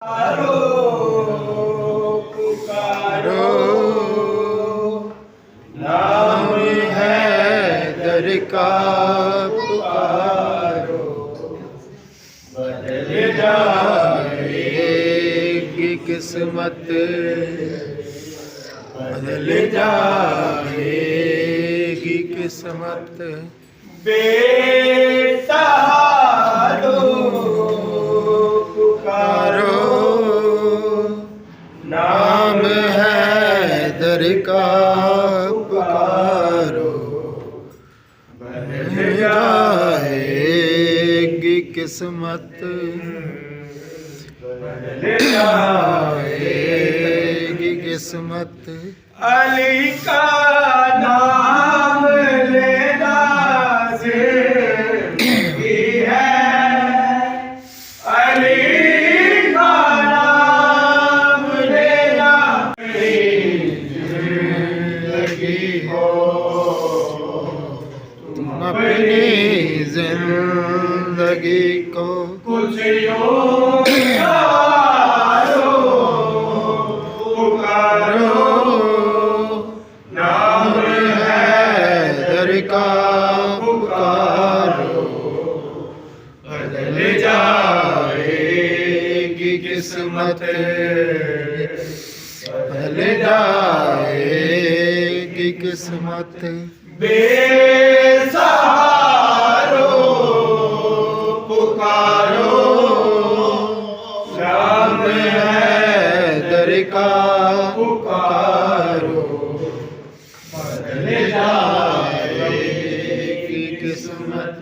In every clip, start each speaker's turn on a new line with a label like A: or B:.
A: पुकारो, नाम हैदर का पुकारो, बदल जाएगी किस्मत, बदल जाएगी किस्मत। बेसहारो पुकारो, नाम हैदर का पुकारो, बदल जाएगी किस्मत, बदल जाएगी किस्मत। अली का नाम लेना जिंदगी है, अली का नाम लेना जिंदगी हो। तुम अपनी जिंदगी को कुछ यूं किस्मत, बदल जाएगी किस्मत। बेसहारो पुकारो, नाम हैदर का पुकारो, बदल जाएगी किस्मत,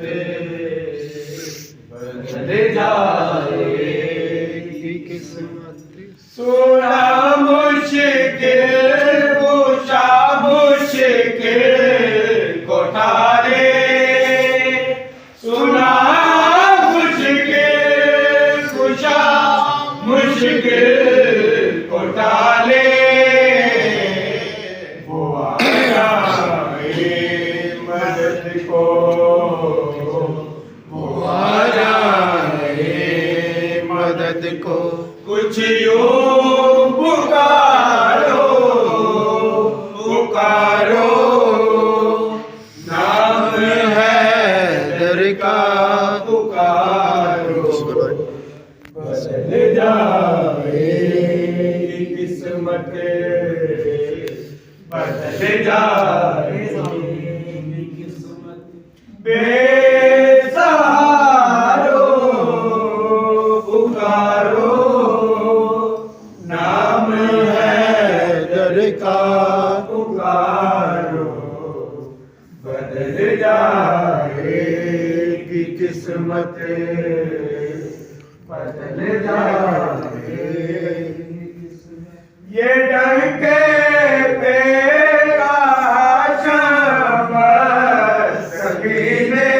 A: बदल जाएगी किस्मत। सुना मुश्किल पूछा मुश्किल को टाले, सुना मुश्किल पूछा मुश्किल को टाले, वो आया मदद को, वो आया मदद को। कुछ यूं पुकारो पुकारो, नाम हैदर का पुकारो, बदल जाएगी किस्मत, बदल जाएगी किस्मत। बेसहारो पुकारो, नाम हैदर का पुकारो, बदल जाएगी किस्मत, बदल जाएगी किस्मत। ये डंके पे शमस सकीने,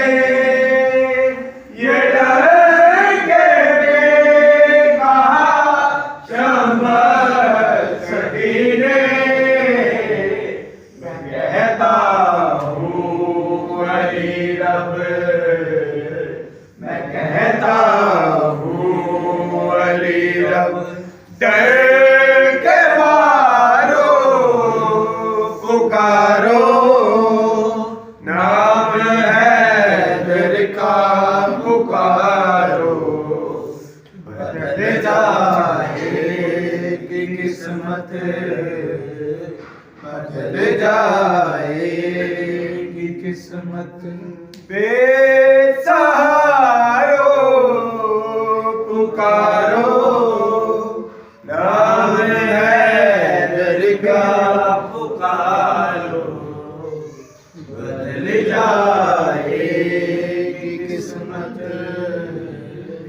A: ये डंके पे शमस सकीने, मैं कहता हूँ अली रब, मैं कहता हूँ अली रब, डर के मारो पुकारो, नाम हैदर का पुकारो, बदल जाएगी किस्मत, बदल जाएगी किस्मत। बेसहारो पुकारो, नाम हैदर का पुकारो, बदल जाएगी किस्मत।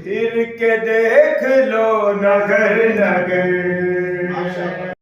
A: फिर के दे